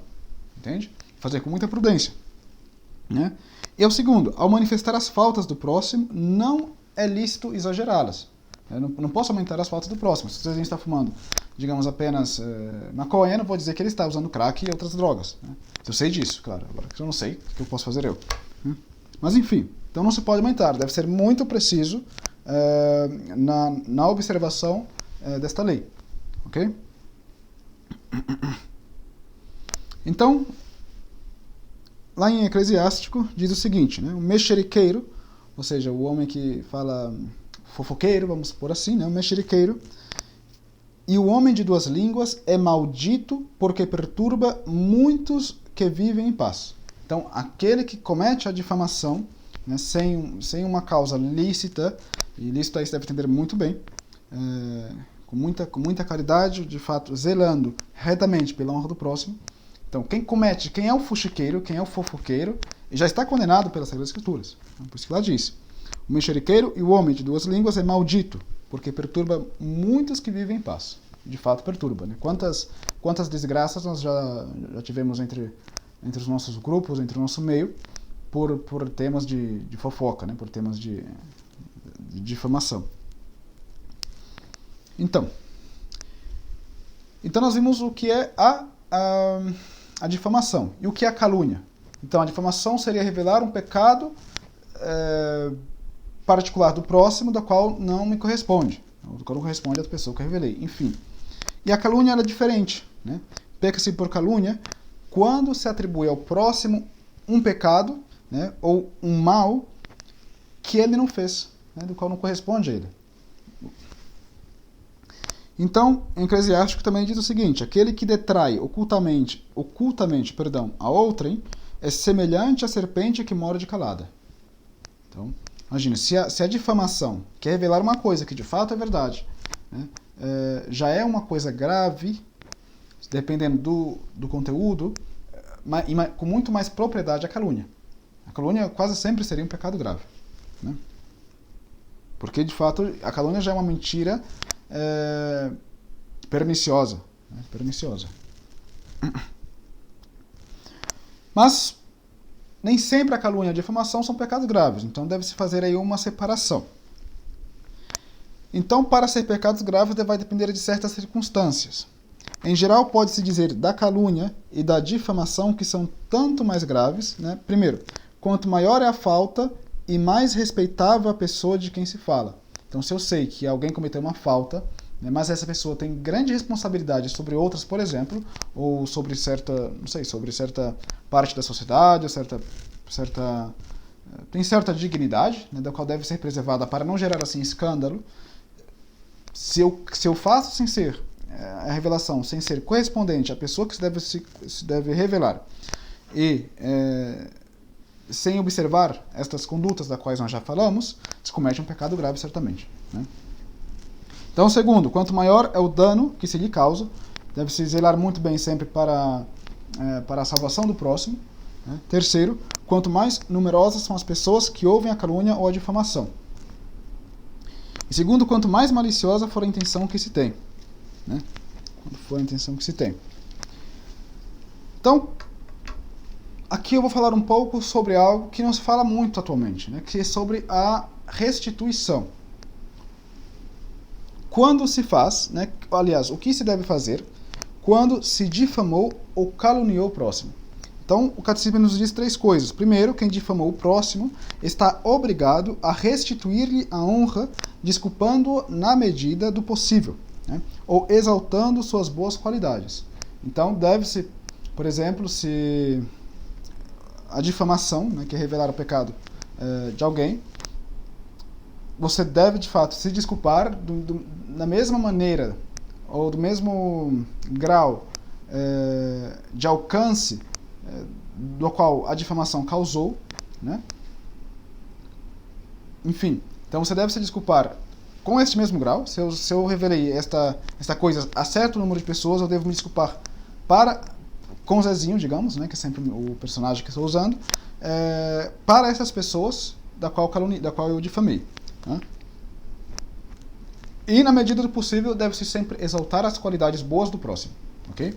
A: Entende? Fazer com muita prudência. Né? E o segundo, ao manifestar as faltas do próximo, não é lícito exagerá-las. Eu não posso aumentar as faltas do próximo. Se o Zezinho está fumando, digamos, apenas maconha, eu não vou dizer que ele está usando crack e outras drogas. Né? Eu sei disso, claro. Agora que eu não sei, o que eu posso fazer eu? Né? Mas enfim, então não se pode aumentar. Deve ser muito preciso na observação desta lei. Ok? Então, lá em Eclesiástico, diz o seguinte, né? O mexeriqueiro, ou seja, o homem que fala fofoqueiro, vamos por assim, né? O mexeriqueiro, e o homem de 2 línguas é maldito porque perturba muitos que vivem em paz. Então, aquele que comete a difamação, né, sem uma causa lícita, e lícita aí você deve entender muito bem, com muita caridade, de fato, zelando retamente pela honra do próximo. Então, quem é o fuxiqueiro, quem é o fofoqueiro, já está condenado pelas Sagradas Escrituras. Por isso que lá diz, o mexeriqueiro e o homem de 2 línguas é maldito, porque perturba muitos que vivem em paz. De fato, perturba. Né? Quantas desgraças nós já tivemos entre os nossos grupos, entre o nosso meio, por temas de fofoca, né? Por temas de difamação. Então nós vimos o que é a difamação e o que é a calúnia. Então, a difamação seria revelar um pecado particular do próximo, da qual não me corresponde, do qual não corresponde à pessoa que eu revelei. Enfim. E a calúnia é diferente. Né? Peca-se por calúnia quando se atribui ao próximo um pecado, né, ou um mal que ele não fez, né, do qual não corresponde a ele. Então, em Eclesiástico também diz o seguinte: aquele que detrai ocultamente, a outrem é semelhante à serpente que morde calada. Então, imagina, se a difamação quer revelar uma coisa que de fato é verdade, né, já é uma coisa grave, dependendo do conteúdo, com muito mais propriedade a calúnia. A calúnia quase sempre seria um pecado grave, né? Porque, de fato, a calúnia já é uma mentira perniciosa. Né? Perniciosa. Mas nem sempre a calúnia e a difamação são pecados graves, então deve-se fazer aí uma separação. Então, para ser pecados graves, vai depender de certas circunstâncias. Em geral, pode-se dizer da calúnia e da difamação que são tanto mais graves, né? Primeiro, quanto maior é a falta e mais respeitável a pessoa de quem se fala. Então, se eu sei que alguém cometeu uma falta, né, mas essa pessoa tem grande responsabilidade sobre outras, por exemplo, ou sobre certa parte da sociedade, tem certa dignidade, né, da qual deve ser preservada para não gerar assim escândalo. Se eu faço sem ser a revelação, sem ser correspondente à pessoa que se deve revelar e sem observar estas condutas das quais nós já falamos, se comete um pecado grave, certamente. Né? Então, segundo, quanto maior é o dano que se lhe causa, deve-se zelar muito bem sempre para a salvação do próximo. Né? Terceiro, quanto mais numerosas são as pessoas que ouvem a calúnia ou a difamação. E segundo, quanto mais maliciosa for a intenção que se tem. Né? Quando for a intenção que se tem. Então, aqui eu vou falar um pouco sobre algo que não se fala muito atualmente, né? Que é sobre a restituição. Quando se faz, né? Aliás, o que se deve fazer quando se difamou ou caluniou o próximo? Então, o Catecismo nos diz 3 coisas. Primeiro, quem difamou o próximo está obrigado a restituir-lhe a honra, desculpando-o na medida do possível, né? Ou exaltando suas boas qualidades. Então, deve-se, por exemplo, se a difamação, né, que é revelar o pecado de alguém, você deve, de fato, se desculpar da mesma maneira, ou do mesmo grau de alcance do qual a difamação causou, né? Enfim, então você deve se desculpar com este mesmo grau. Se eu revelei esta coisa a certo número de pessoas, eu devo me desculpar com o Zezinho, digamos, né, que é sempre o personagem que estou usando, para essas pessoas da qual eu difamei. Né? E, na medida do possível, deve-se sempre exaltar as qualidades boas do próximo. Ok?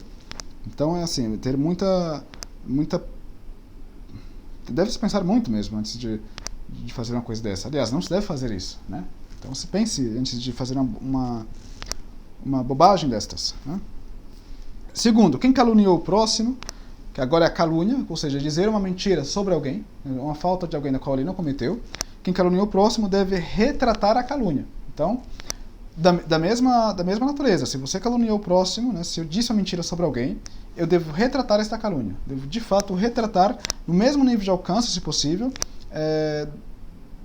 A: Então, é assim, ter muita... Deve-se pensar muito mesmo antes de fazer uma coisa dessa. Aliás, não se deve fazer isso. Né? Então, se pense antes de fazer uma bobagem destas. Né? Segundo, quem caluniou o próximo, que agora é a calúnia, ou seja, dizer uma mentira sobre alguém, uma falta de alguém da qual ele não cometeu, quem caluniou o próximo deve retratar a calúnia. Então, da mesma natureza, se você caluniou o próximo, né, se eu disse uma mentira sobre alguém, eu devo retratar esta calúnia. Devo, de fato, retratar no mesmo nível de alcance, se possível,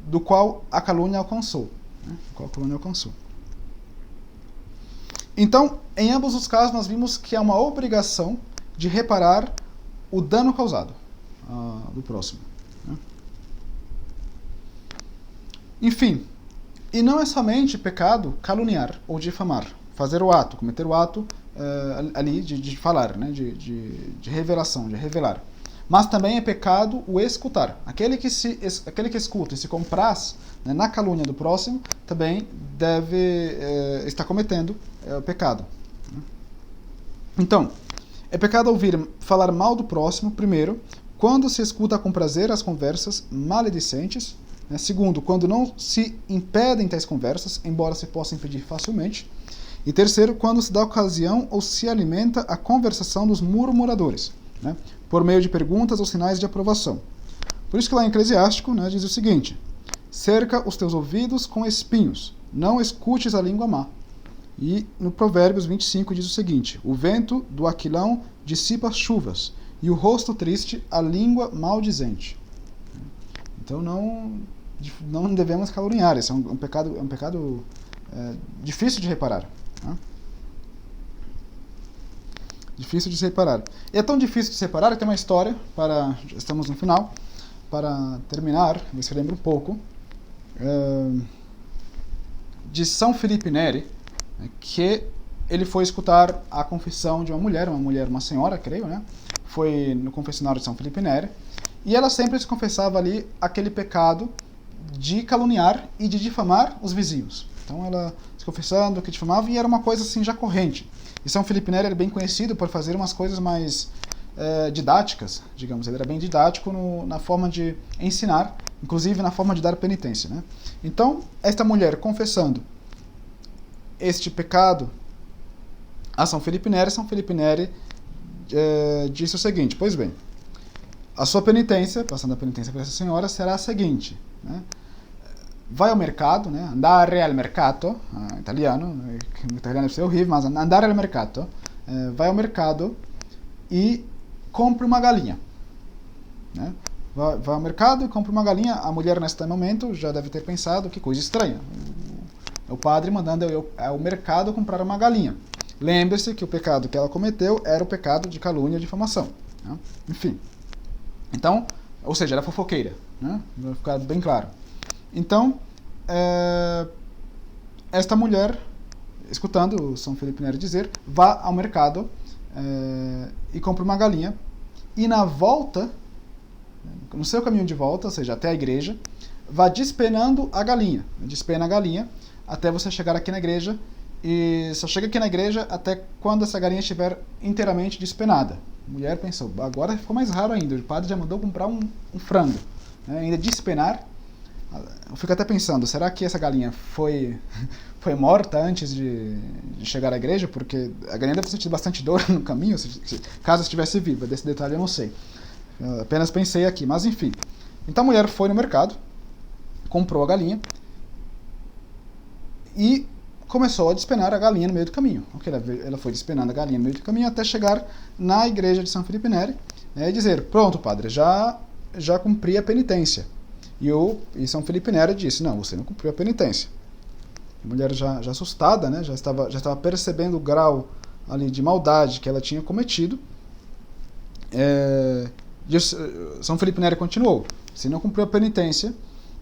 A: do qual a calúnia alcançou. Né, Então, em ambos os casos, nós vimos que há uma obrigação de reparar o dano causado do próximo. Né? Enfim, e não é somente pecado caluniar ou difamar, fazer o ato, cometer o ato ali de falar, né? de revelação, de revelar. Mas também é pecado o escutar. Aquele que escuta e se compraz, né, na calúnia do próximo, também deve estar cometendo o pecado. Então, é pecado falar mal do próximo, primeiro, quando se escuta com prazer as conversas maledicentes. Né? Segundo, quando não se impedem tais conversas, embora se possa impedir facilmente. E terceiro, quando se dá ocasião ou se alimenta a conversação dos murmuradores, né? Por meio de perguntas ou sinais de aprovação. Por isso que lá em Eclesiástico, né, diz o seguinte: cerca os teus ouvidos com espinhos, não escutes a língua má. E no Provérbios 25 diz o seguinte: o vento do aquilão dissipa as chuvas, e o rosto triste a língua maldizente. Então não devemos caluniar. Esse é um pecado difícil de reparar. Né? Difícil de separar. E é tão difícil de separar que tem uma história, estamos no final, para terminar, ver se eu lembro um pouco, de São Felipe Neri, que ele foi escutar a confissão de uma senhora, creio, né? Foi no confessionário de São Felipe Neri, e ela sempre se confessava ali aquele pecado de caluniar e de difamar os vizinhos. Então ela se confessando que difamava, e era uma coisa assim já corrente. E São Felipe Neri era bem conhecido por fazer umas coisas mais didáticas, digamos. Ele era bem didático na forma de ensinar, inclusive na forma de dar penitência, né? Então, esta mulher confessando este pecado a São Felipe Neri disse o seguinte: pois bem, a sua penitência, passando a penitência para essa senhora, será a seguinte, né? Vai ao mercado, né? Andare al mercato, em italiano deve ser horrível, mas andare al mercato, vai ao mercado e compre uma galinha, né? Vai ao mercado e compra uma galinha. A mulher, neste momento, já deve ter pensado: que coisa estranha, o padre mandando eu ao mercado comprar uma galinha. Lembre-se que o pecado que ela cometeu era o pecado de calúnia e difamação, né? Enfim. Então, ou seja, era fofoqueira, né? Vai ficar bem claro. Então, esta mulher, escutando o São Felipe Neri dizer, vá ao mercado e compra uma galinha, e na volta, no seu caminho de volta, ou seja, até a igreja, vá despenando a galinha. Despena a galinha até você chegar aqui na igreja, e só chega aqui na igreja até quando essa galinha estiver inteiramente despenada. A mulher pensou: agora ficou mais raro ainda, o padre já mandou comprar um frango, né? Ainda despenar. Eu fico até pensando: será que essa galinha foi morta antes de chegar à igreja? Porque a galinha deve ter sentido bastante dor no caminho, caso estivesse viva. Desse detalhe eu não sei. Eu apenas pensei aqui, mas enfim. Então a mulher foi no mercado, comprou a galinha e começou a despenar a galinha no meio do caminho. Okay, ela foi despenando a galinha no meio do caminho até chegar na igreja de São Felipe Neri, né, e dizer: pronto, padre, já cumpri a penitência. E São Felipe Neri disse: não, você não cumpriu a penitência. A mulher já assustada, né, já estava percebendo o grau ali de maldade que ela tinha cometido. São Felipe Neri continuou: você não cumpriu a penitência,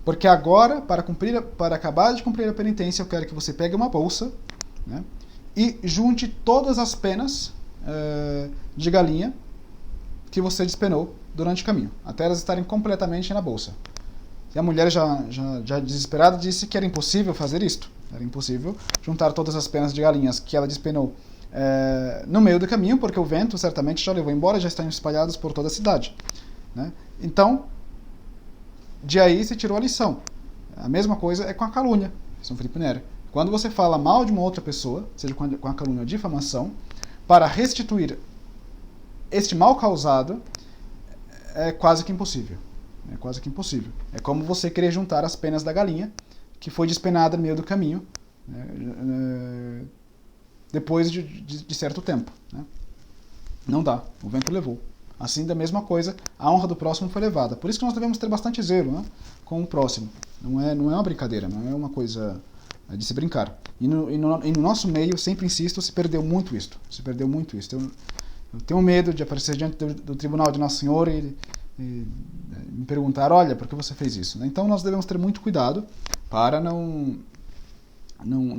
A: porque agora, para acabar de cumprir a penitência, eu quero que você pegue uma bolsa, né, e junte todas as penas de galinha que você despenou durante o caminho, até elas estarem completamente na bolsa. E a mulher, já desesperada, disse que era impossível fazer isto. Era impossível juntar todas as penas de galinhas que ela despenou no meio do caminho, porque o vento certamente já levou embora e já estão espalhados por toda a cidade, né? Então, de aí se tirou a lição. A mesma coisa é com a calúnia, São Felipe Neri. Quando você fala mal de uma outra pessoa, seja com a calúnia ou difamação, para restituir este mal causado, é quase que impossível. É quase que impossível. É como você querer juntar as penas da galinha, que foi despenada no meio do caminho, né, depois de certo tempo, né? Não dá, o vento levou. Assim, da mesma coisa, a honra do próximo foi levada. Por isso que nós devemos ter bastante zelo, né, com o próximo. Não é uma brincadeira, não é uma coisa de se brincar. E no nosso meio, sempre insisto, se perdeu muito isto. Eu tenho medo de aparecer diante do tribunal de Nosso Senhor e me perguntar: olha, por que você fez isso? Então nós devemos ter muito cuidado para não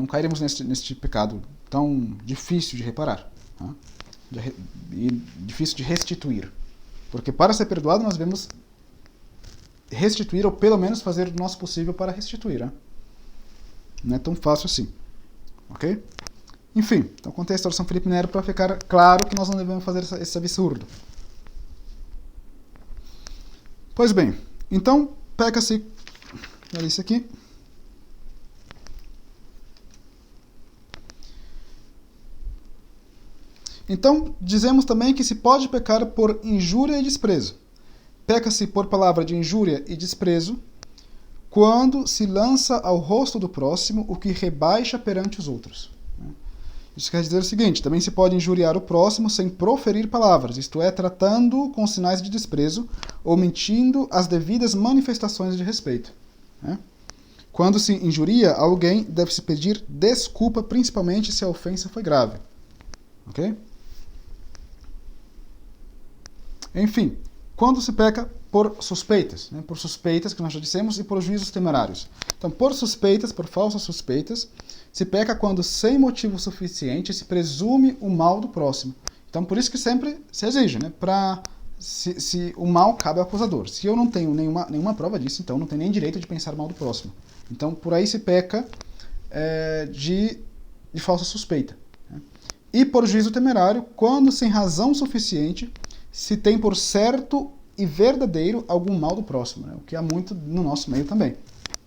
A: cairmos neste pecado tão difícil de reparar, tá? E difícil de restituir. Porque para ser perdoado nós devemos restituir, ou pelo menos fazer o nosso possível para restituir, né? Não é tão fácil assim. Ok? Enfim, então contei a história de São Felipe Neri para ficar claro que nós não devemos fazer esse absurdo. Pois bem, então peca-se, olha isso aqui. Então, dizemos também que se pode pecar por injúria e desprezo. Peca-se por palavra de injúria e desprezo quando se lança ao rosto do próximo o que rebaixa perante os outros. Isso quer dizer o seguinte: também se pode injuriar o próximo sem proferir palavras, isto é, tratando com sinais de desprezo ou mentindo as devidas manifestações de respeito, né? Quando se injuria alguém, deve-se pedir desculpa, principalmente se a ofensa foi grave. Ok? Enfim, quando se peca por suspeitas, né? Por suspeitas, que nós já dissemos, e por juízos temerários. Então, por suspeitas, por falsas suspeitas, se peca quando, sem motivo suficiente, se presume o mal do próximo. Então, por isso que sempre se exige, né? Se o mal cabe ao acusador. Se eu não tenho nenhuma prova disso, então não tenho nem direito de pensar mal do próximo. Então, por aí se peca de falsa suspeita. Né? E por juízo temerário, quando, sem razão suficiente, se tem por certo e verdadeiro algum mal do próximo, né? O que há muito no nosso meio também.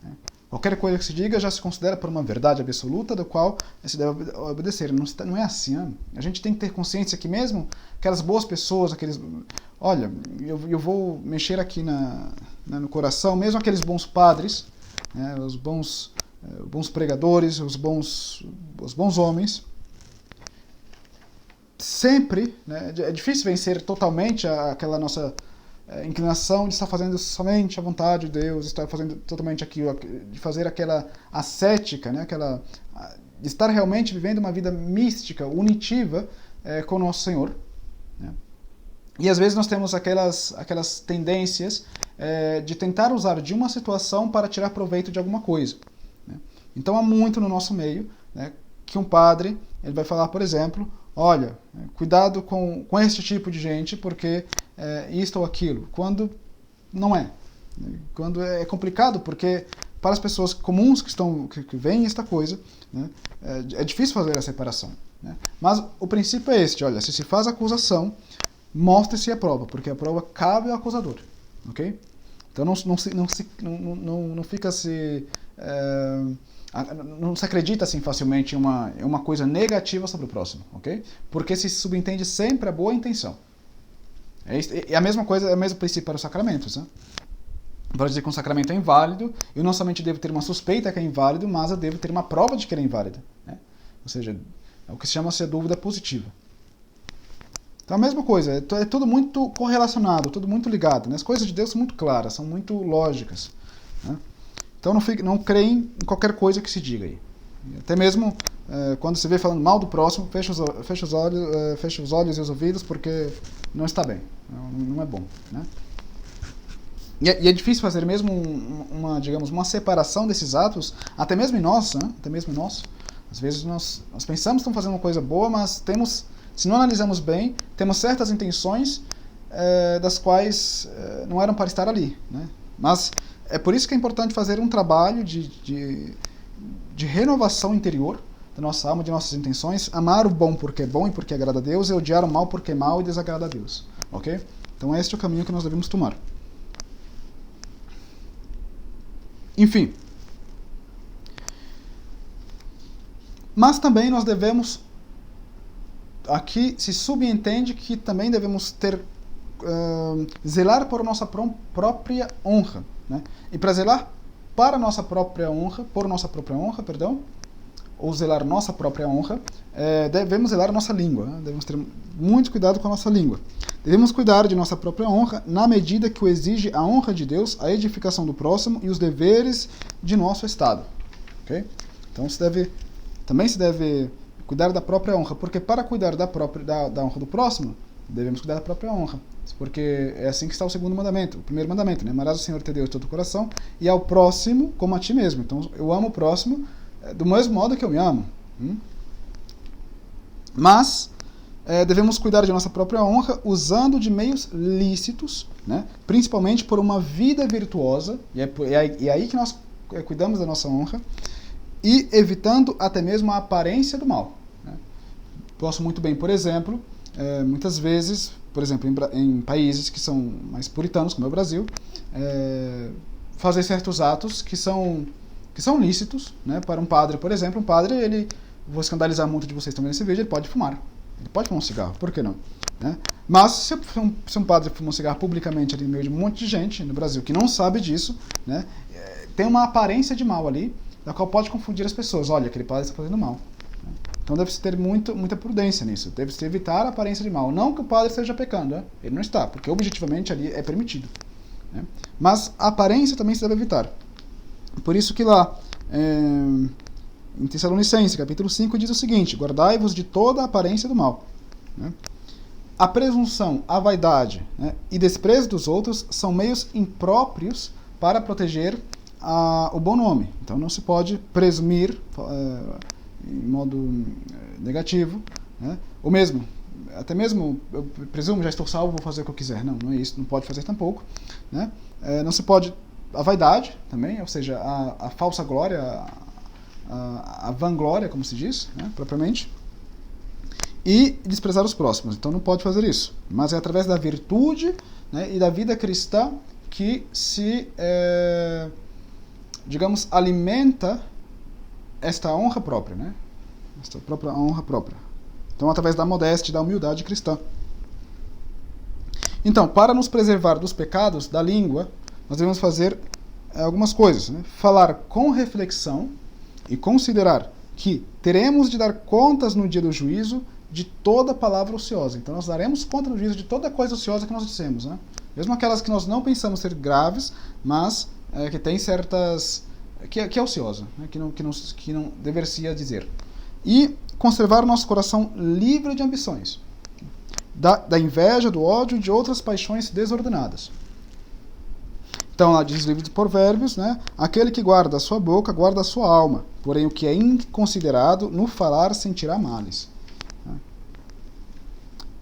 A: Né? Qualquer coisa que se diga já se considera por uma verdade absoluta, do qual se deve obedecer. Não é assim. Né? A gente tem que ter consciência que mesmo aquelas boas pessoas, olha, eu vou mexer aqui no coração, mesmo aqueles bons padres, né? Os bons pregadores, os bons homens, sempre, né? É difícil vencer totalmente aquela nossa inclinação de estar fazendo somente a vontade de Deus, estar fazendo totalmente aquilo, de fazer aquela ascética, né? De estar realmente vivendo uma vida mística, unitiva com o nosso Senhor. Né? E às vezes nós temos aquelas tendências de tentar usar de uma situação para tirar proveito de alguma coisa. Né? Então há muito no nosso meio, né, que um padre ele vai falar, por exemplo, olha, cuidado com esse tipo de gente, porque isto ou aquilo, quando não é. Quando é complicado, porque para as pessoas comuns que veem esta coisa, né, é difícil fazer a separação. Né? Mas o princípio é este, olha, se faz acusação, mostre-se a prova, porque a prova cabe ao acusador. Ok? Então não fica não se acredita assim facilmente em uma coisa negativa sobre o próximo, ok? Porque se subentende sempre a boa intenção. É a mesma coisa, é o mesmo princípio para os sacramentos. Né? Para dizer que um sacramento é inválido, eu não somente devo ter uma suspeita que é inválido, mas eu devo ter uma prova de que ele é inválido. Né? Ou seja, é o que se chama de dúvida positiva. Então a mesma coisa, é tudo muito correlacionado, tudo muito ligado. Né? As coisas de Deus são muito claras, são muito lógicas. Né? Então não creem em qualquer coisa que se diga aí. Até mesmo quando se vê falando mal do próximo, fecha os olhos e os ouvidos, porque não está bem, não é bom. Né? E é difícil fazer mesmo uma separação desses atos, até mesmo em nós, né? Até mesmo em nós. Às vezes nós pensamos que estamos fazendo uma coisa boa, mas se não analisamos bem, temos certas intenções das quais não eram para estar ali. Né? Mas é por isso que é importante fazer um trabalho de renovação interior da nossa alma, de nossas intenções, amar o bom porque é bom e porque agrada a Deus, e odiar o mal porque é mal e desagrada a Deus. Ok? Então este é o caminho que nós devemos tomar. Enfim. Mas também nós devemos, aqui se subentende que também devemos zelar por nossa própria honra. Né? E para zelar por nossa própria honra, ou zelar nossa própria honra, devemos zelar a nossa língua. Né? Devemos ter muito cuidado com a nossa língua. Devemos cuidar de nossa própria honra na medida que o exige a honra de Deus, a edificação do próximo e os deveres de nosso Estado. Okay? Então também se deve cuidar da própria honra, porque para cuidar da honra do próximo, devemos cuidar da própria honra. Porque é assim que está o segundo mandamento, o primeiro mandamento, né? Amarás o Senhor teu Deus de todo o coração e ao próximo como a ti mesmo. Então eu amo o próximo do mesmo modo que eu me amo. Mas devemos cuidar de nossa própria honra usando de meios lícitos, né? Principalmente por uma vida virtuosa, e é aí que nós cuidamos da nossa honra, e evitando até mesmo a aparência do mal. Né? Posso muito bem, por exemplo, muitas vezes, por exemplo, em países que são mais puritanos, como é o Brasil, fazer certos atos que são lícitos, né? Para um padre, por exemplo, vou escandalizar muito de vocês também nesse vídeo, ele pode fumar um cigarro, por que não? Né? Mas se um padre fuma um cigarro publicamente ali no meio de um monte de gente no Brasil que não sabe disso, né? Tem uma aparência de mal ali, da qual pode confundir as pessoas, olha, aquele padre está fazendo mal. Então deve-se ter muita prudência nisso, deve-se evitar a aparência de mal. Não que o padre esteja pecando, né? Ele não está, porque objetivamente ali é permitido. Né? Mas a aparência também se deve evitar. Por isso que lá, em Tessalonicenses, capítulo 5, diz o seguinte, guardai-vos de toda a aparência do mal. Né? a presunção, a vaidade, né, e desprezo dos outros são meios impróprios para proteger o bom nome. Então não se pode presumir em modo negativo, né, ou mesmo, até mesmo, eu presumo, já estou salvo, vou fazer o que eu quiser. Não, não é isso, não pode fazer tampouco. Né? Não se pode, a vaidade também, ou seja, a falsa glória, a vanglória, como se diz, né, propriamente, e desprezar os próximos. Então não pode fazer isso. Mas é através da virtude, né, e da vida cristã que se, digamos, alimenta esta honra própria, né? Esta própria honra própria. Então, através da modéstia e da humildade cristã. Então, para nos preservar dos pecados da língua, nós devemos fazer algumas coisas, né? Falar com reflexão e considerar que teremos de dar contas no dia do juízo de toda palavra ociosa. Então, nós daremos conta no juízo de toda coisa ociosa que nós dissemos, né? Mesmo aquelas que nós não pensamos ser graves, mas que tem certas... que é ociosa, né? que não deveria dizer. E conservar o nosso coração livre de ambições, da inveja, do ódio e de outras paixões desordenadas. Então, lá diz o livro de Provérbios, né? Aquele que guarda a sua boca, guarda a sua alma, porém o que é inconsiderado, no falar sentirá males.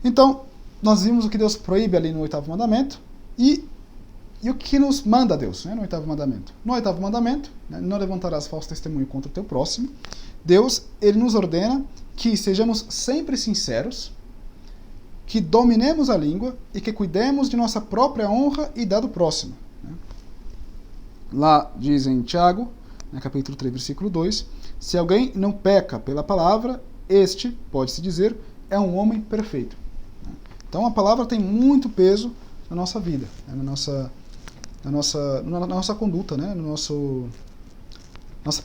A: Então, nós vimos o que Deus proíbe ali no 8º mandamento e o que nos manda Deus, né, no 8º mandamento. No 8º mandamento, né, não levantarás falso testemunho contra o teu próximo. Deus, ele nos ordena que sejamos sempre sinceros, que dominemos a língua e que cuidemos de nossa própria honra e da do próximo. Né. Lá diz em Tiago, né, capítulo 3, versículo 2, se alguém não peca pela palavra, este, pode-se dizer, é um homem perfeito. Então a palavra tem muito peso na nossa vida, né, na nossa conduta, né, nossa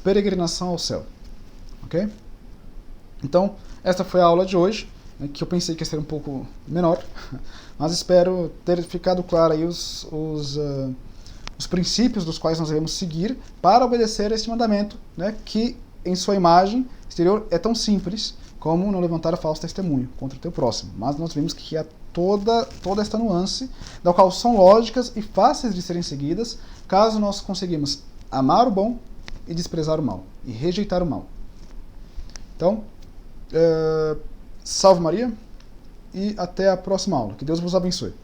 A: peregrinação ao céu. Ok? Então, esta foi a aula de hoje, né, que eu pensei que ia ser um pouco menor, mas espero ter ficado claro aí os princípios dos quais nós devemos seguir para obedecer a este mandamento, né, que em sua imagem exterior é tão simples como não levantar falso testemunho contra o teu próximo. Mas nós vimos que há toda esta nuance, da qual são lógicas e fáceis de serem seguidas, caso nós conseguimos amar o bom e desprezar o mal, e rejeitar o mal. Então, salve Maria, e até a próxima aula. Que Deus vos abençoe.